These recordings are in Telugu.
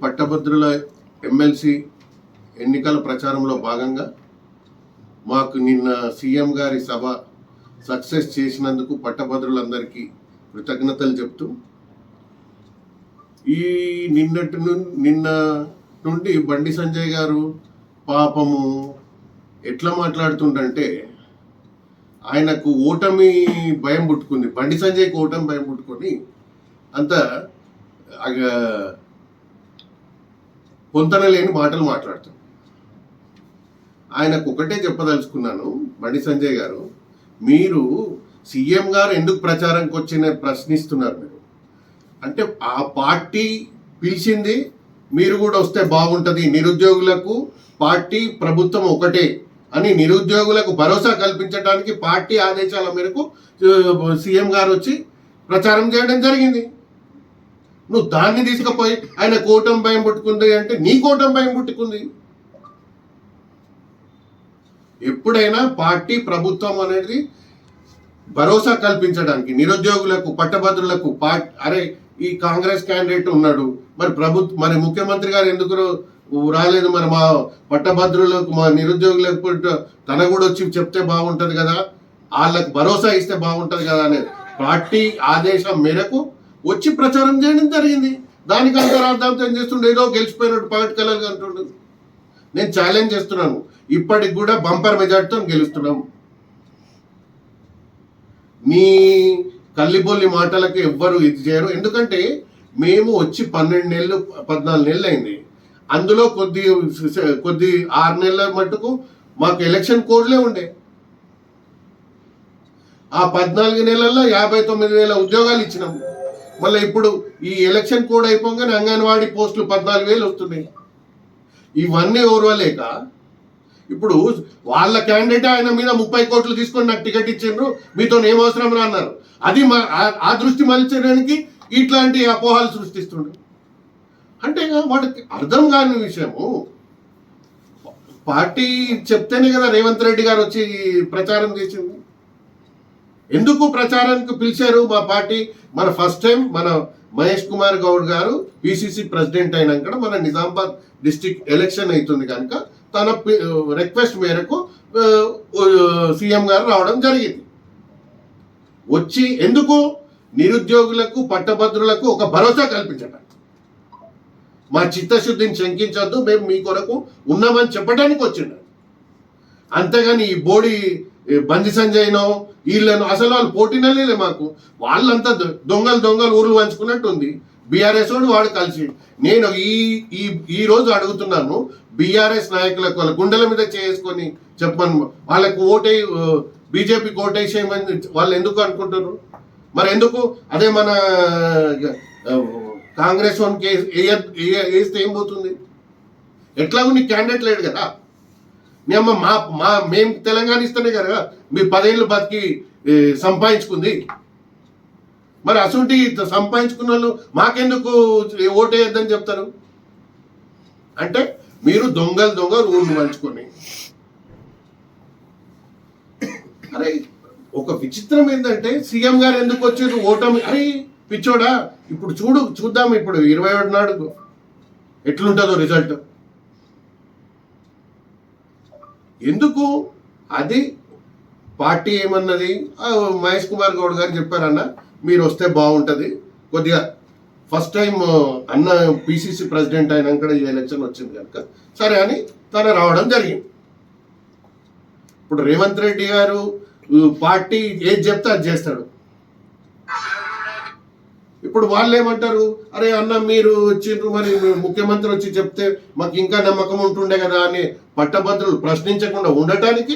పట్టభద్రుల ఎమ్మెల్సీ ఎన్నికల ప్రచారంలో భాగంగా మాకు నిన్న సీఎం గారి సభ సక్సెస్ చేసినందుకు పట్టభద్రులందరికీ కృతజ్ఞతలు చెప్తూ ఈ నిన్న నుండి బండి సంజయ్ గారు పాపము ఎట్లా మాట్లాడుతుండంటే ఆయనకు ఓటమి భయం పుట్టుకుంది. బండి సంజయ్కి ఓటమి భయం పుట్టుకొని అంత పొంతన లేని మాటలు మాట్లాడుతాడు. ఆయనకు ఒకటే చెప్పదలుచుకున్నాను, బండి సంజయ్ గారు, మీరు సీఎం గారు ఎందుకు ప్రచారంకి వచ్చిన ప్రశ్నిస్తున్నారు. మీరు అంటే ఆ పార్టీ పిలిచింది, మీరు కూడా వస్తే బాగుంటుంది, నిరుద్యోగులకు పార్టీ ప్రభుత్వం ఒకటే అని నిరుద్యోగులకు భరోసా కల్పించడానికి పార్టీ ఆదేశాల మేరకు సీఎం గారు వచ్చి ప్రచారం చేయడం జరిగింది. నువ్వు దాన్ని తీసుకుపోయి ఆయన కూటమి భయం పుట్టుకుంది అంటే నీ కూటమి భయం పుట్టుకుంది. ఎప్పుడైనా పార్టీ ప్రభుత్వం అనేది భరోసా కల్పించడానికి నిరుద్యోగులకు పట్టభద్రులకు అరే ఈ కాంగ్రెస్ క్యాండిడేట్ ఉన్నాడు, మరి ముఖ్యమంత్రి గారు ఎందుకు రాలేదు, మరి మా పట్టభద్రులకు మా నిరుద్యోగులకు తన కూడా వచ్చి చెప్తే బాగుంటుంది కదా, వాళ్ళకు భరోసా ఇస్తే బాగుంటుంది కదా అనే పార్టీ ఆదేశం మేరకు వచ్చి ప్రచారం చేయడం జరిగింది. దానికి అంతరార్థంతో ఏం చేస్తుండే, ఏదో గెలిచిపోయినట్టు పగటి కలర్గా అంటుండు. నేను ఛాలెంజ్ చేస్తున్నాను, ఇప్పటికి కూడా బంపర్ మెజార్టీతో గెలుస్తున్నాం. మీ కల్లిబొల్లి మాటలకు ఎవ్వరు ఇది చేయరు. ఎందుకంటే మేము వచ్చి 12 నెలలు 14 నెలలు అయింది. అందులో కొద్ది 6 నెలల మట్టుకు మాకు ఎలక్షన్ కోడ్లే ఉండే. ఆ 14 నెలల్లో 59,000 ఉద్యోగాలు ఇచ్చినాం. మళ్ళీ ఇప్పుడు ఈ ఎలక్షన్ కోడ్ అయిపోగానే అంగన్వాడీ పోస్టులు 14,000 వస్తున్నాయి. ఇవన్నీ ఓర్వలేక ఇప్పుడు వాళ్ళ క్యాండిడేట్ ఆయన మీద 30 కోట్లు తీసుకొని నాకు టికెట్ ఇచ్చిండ్రు, మీతో ఏం అవసరం రా అన్నారు. అది ఆ దృష్టి మలిచడానికి ఇట్లాంటి అపోహాలు సృష్టిస్తుండ్రు. అంటే వాడికి అర్థం కాని విషయము, పార్టీ చెప్తేనే కదా రేవంత్ రెడ్డి గారు వచ్చి ప్రచారం చేసింది. ఎందుకు ప్రచారానికి పిలిచారు మా పార్టీ? మన ఫస్ట్ టైం మన మహేష్ కుమార్ గౌడ్ గారు పిసిసి ప్రెసిడెంట్ అయినాక మన నిజామాబాద్ డిస్ట్రిక్ట్ ఎలక్షన్ అవుతుంది కనుక తన రిక్వెస్ట్ మేరకు సీఎం గారు రావడం జరిగింది. వచ్చి ఎందుకు? నిరుద్యోగులకు పట్టభద్రులకు ఒక భరోసా కల్పించడం, మా చిత్తశుద్ధిని శంకించొద్దు, మేము మీ కొరకు ఉన్నామని చెప్పడానికి వచ్చిండు. అంతేగాని ఈ బోడి బండి సంజయ్నో వీళ్ళను అసలు వాళ్ళు పోటీనలే మాకు. వాళ్ళంతా దొంగలు ఊర్లు పంచుకున్నట్టు ఉంది. బీఆర్ఎస్ వాడు కలిసి నేను ఈ రోజు అడుగుతున్నాను, బీఆర్ఎస్ నాయకులకు వాళ్ళ గుండెల మీద చేసుకొని చెప్పమని, వాళ్ళకు బీజేపీకి ఓటేసేయమని వాళ్ళు ఎందుకు అనుకుంటారు? మరి ఎందుకు అదే మన కాంగ్రెస్ వానికి వేస్తే ఏం పోతుంది? ఎట్లాగో నీకు క్యాండిడేట్ లేడు కదా. మేము తెలంగాణ ఇస్తేనే కదా మీ 10 ఏళ్ళు బతికి సంపాదించుకుంది. మరి అసలు సంపాదించుకున్న వాళ్ళు మాకెందుకు ఓటేయద్దని చెప్తారు? అంటే మీరు దొంగలు ఊళ్ళు పంచుకొని. అరే ఒక విచిత్రం ఏంటంటే సీఎం గారు ఎందుకు వచ్చారు ఓటమి? అరే పిచ్చోడా, ఇప్పుడు చూద్దాం ఇప్పుడు 27 నాడు ఎట్లుంటుందో రిజల్ట్. ఎందుకు? అది పార్టీ ఏమన్నది, మహేష్ కుమార్ గౌడ్ గారు చెప్పారన్న మీరు వస్తే బాగుంటుంది, కొద్దిగా ఫస్ట్ టైం అన్న పిసిసి ప్రెసిడెంట్ అయినాక ఈ ఎలక్షన్ వచ్చింది కనుక సరే అని తన రావడం జరిగింది. ఇప్పుడు రేవంత్ రెడ్డి గారు పార్టీ ఏది చెప్తే అది చేస్తాడు. ఇప్పుడు వాళ్ళు ఏమంటారు, అరే అన్న మీరు వచ్చిండ్రు, మరి ముఖ్యమంత్రి వచ్చి చెప్తే మాకు ఇంకా నమ్మకం ఉంటుండే కదా అని పట్టభద్రులు ప్రశ్నించకుండా ఉండటానికి,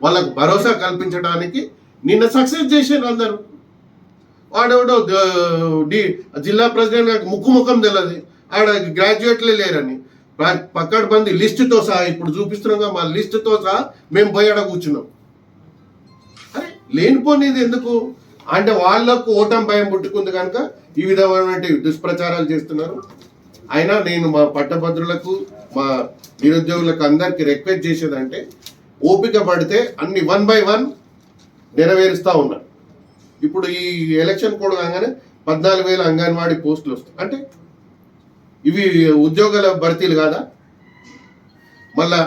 వాళ్ళకు భరోసా కల్పించడానికి నిన్న సక్సెస్ చేశారు అందరూ. వాడెవడో జిల్లా ప్రెసిడెంట్ ముఖం తెలియదు, ఆడ గ్రాడ్యుయేట్లే లేరని పక్కన బంది లిస్టుతో సహా ఇప్పుడు చూపిస్తున్నాం, మా లిస్టుతో సహా మేము పోయి ఆడ కూర్చున్నాం. అరే లేనిపోనిది ఎందుకు అంటే వాళ్ళకు ఓటమి భయం పుట్టుకుంది కనుక ఈ విధమైన దుష్ప్రచారాలు చేస్తున్నారు. అయినా నేను మా పట్టభద్రులకు మా నిరుద్యోగులకు అందరికీ రిక్వెస్ట్ చేసేదంటే, ఓపిక పడితే అన్ని 1 by 1 నెరవేరుస్తూ ఉన్నారు. ఇప్పుడు ఈ ఎలక్షన్ కోడ్ కాగానే 14,000 అంగన్వాడీ పోస్టులు వస్తాయి. అంటే ఇవి ఉద్యోగాల భర్తీలు కాదా? మళ్ళా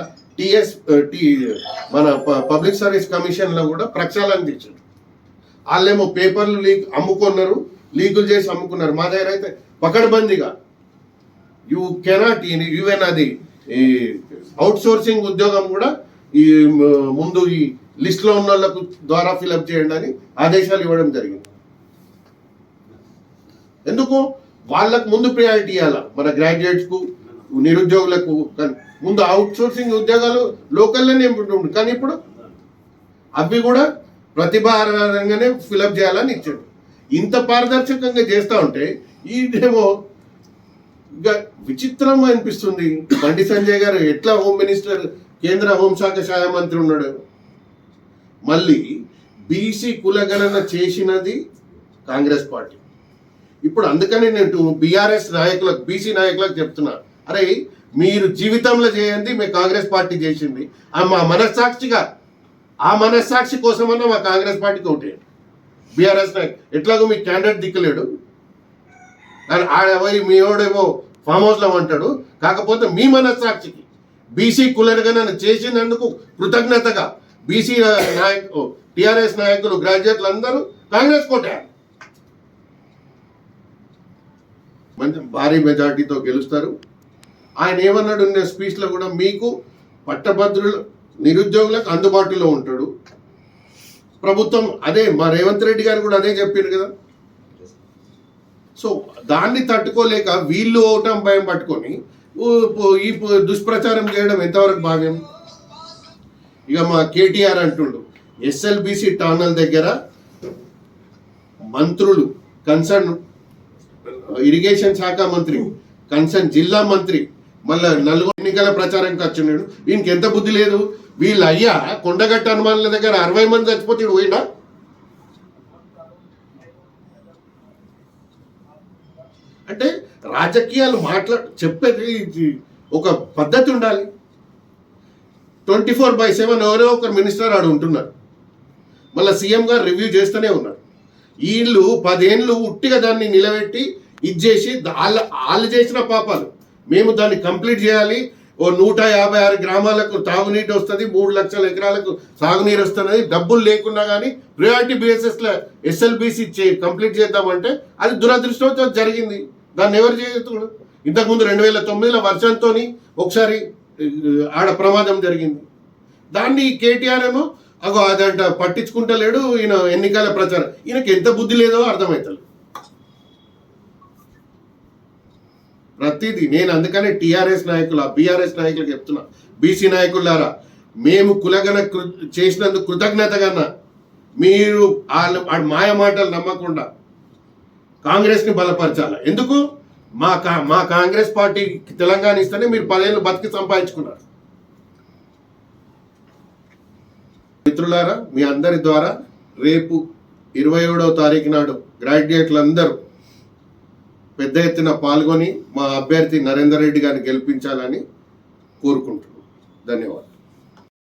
మన పబ్లిక్ సర్వీస్ కమిషన్లో కూడా ప్రక్షాళన తెచ్చారు. వాళ్ళేమో పేపర్లు అమ్ముకున్నారు, లీకులు చేసి అమ్ముకున్నారు. మా దగ్గర అయితే పకడ్బందీగా యూ కెనాట్ ఈవెన్ అది ఈ అవుట్ సోర్సింగ్ ఉద్యోగం కూడా ఈ ముందు ఈ లిస్ట్లో ఉన్న వాళ్ళకు ద్వారా ఫిలప్ చేయండి అని ఆదేశాలు ఇవ్వడం జరిగింది. ఎందుకు? వాళ్ళకు ముందు ప్రయారిటీ ఇవ్వాలా. మన గ్రాడ్యుయేట్స్కు, నిరుద్యోగులకు ముందు అవుట్ సోర్సింగ్ ఉద్యోగాలు లోకల్లోనే ఉంటుంది. కానీ ఇప్పుడు అవి కూడా ప్రతిభారంగానే ఫిలప్ చేయాలని ఇచ్చాడు. ఇంత పారదర్శకంగా చేస్తూ ఉంటే ఇదేమో ఇంకా విచిత్రం అనిపిస్తుంది. బండి సంజయ్ గారు ఎట్లా హోమ్ మినిస్టర్, కేంద్ర హోంశాఖ సహాయ మంత్రి ఉన్నాడు. మళ్ళీ బీసీ కులగణన చేసినది కాంగ్రెస్ పార్టీ. ఇప్పుడు అందుకని నేను బీఆర్ఎస్ నాయకులకు, బీసీ నాయకులకు చెప్తున్నా, అరే మీరు జీవితంలో చేయండి, మీ కాంగ్రెస్ పార్టీ చేసింది. మా మనస్సాక్షిగా, ఆ మనస్సాక్షి కోసమన్నా మా కాంగ్రెస్ పార్టీకి ఓటేయండి. బీఆర్ఎస్ నాయకు ఎట్లాగో మీ క్యాండిడేట్ దిక్కులేడు, ఆడపోయి మీ ఓడేమో ఫామ్ హౌస్లో అంటాడు. కాకపోతే మీ మనస్సాక్షికి బీసీ కులగణన చేసినందుకు కృతజ్ఞతగా బీసీ టీఆర్ఎస్ నాయకులు, గ్రాడ్యుయేట్లు అందరూ కాంగ్రెస్ కోటేయాలి. మంచి భారీ మెజార్టీతో గెలుస్తారు. ఆయన ఏమన్నాడు స్పీచ్లో కూడా, మీకు పట్టభద్రులు నిరుద్యోగులకు అందుబాటులో ఉంటాడు ప్రభుత్వం. అదే మా రేవంత్ రెడ్డి గారు కూడా అదే చెప్పారు కదా. సో దాన్ని తట్టుకోలేక వీళ్ళు ఓటం భయం పట్టుకొని ఈ దుష్ప్రచారం చేయడం ఎంతవరకు భావ్యం? ఇక మా కేటీఆర్ అంటుండు, ఎస్ఎల్బిసి టన్నల్ దగ్గర మంత్రులు, కన్సర్న్ ఇరిగేషన్ శాఖ మంత్రి, కన్సర్న్ జిల్లా మంత్రి, మళ్ళీ నలుగురు ఎన్నికల ప్రచారంకి వచ్చినాడు. వీనికి ఎంత బుద్ధి లేదు? వీళ్ళు అయ్యా కొండగట్ట హనుమానుల దగ్గర 60 మంది చచ్చిపోతే పోయినా. అంటే రాజకీయాలు చెప్పేది ఒక పద్ధతి ఉండాలి. 24/7 ఎవరో ఒకరు మినిస్టర్ ఆడు ఉంటున్నారు. మళ్ళీ సీఎం గారు రివ్యూ చేస్తూనే ఉన్నారు. వీళ్ళు 10 ఏళ్ళు ఉట్టిగా దాన్ని నిలబెట్టి ఇచ్చేసి వాళ్ళు చేసిన పాపాలు మేము దాన్ని కంప్లీట్ చేయాలి. 156 గ్రామాలకు తాగునీటి వస్తుంది, 3 లక్షల ఎకరాలకు సాగునీరు వస్తున్నది, డబ్బులు లేకున్నా కానీ ప్రియారిటీ బేసిస్లో ఎస్ఎల్బిసి కంప్లీట్ చేద్దామంటే అది దురదృష్టంతో జరిగింది. దాన్ని ఎవరు చేయకూడదు. ఇంతకుముందు 2009లో వర్షంతో ఒకసారి ఆడ ప్రమాదం జరిగింది. దాన్ని కేటీఆర్ ఏమో అదంట పట్టించుకుంటలేడు. ఈయన ఎన్నికల ప్రచారం, ఈయనకి ఎంత బుద్ధి లేదో అర్థమవుతుంది ప్రతిదీ. నేను అందుకనే టీఆర్ఎస్ నాయకులు, బీఆర్ఎస్ నాయకులకు చెప్తున్నా, బీసీ నాయకులారా, మేము కులగన చేసినందుకు కృతజ్ఞతగా మీరు మాయ మాటలు నమ్మకుండా కాంగ్రెస్ని బలపరచాలి. ఎందుకు? మా కాంగ్రెస్ పార్టీ తెలంగాణ ఇస్తేనే మీరు 10 ఏళ్ళు బతికి సంపాదించుకున్నారు. మిత్రులారా, మీ అందరి ద్వారా రేపు 27వ తారీఖు నాడు గ్రాడ్యుయేట్లందరూ పెద్ద ఎత్తున పాల్గొని మా అభ్యర్థి నరేందర్ రెడ్డి గారిని గెలిపించాలని కోరుకుంటున్నాను. ధన్యవాదాలు.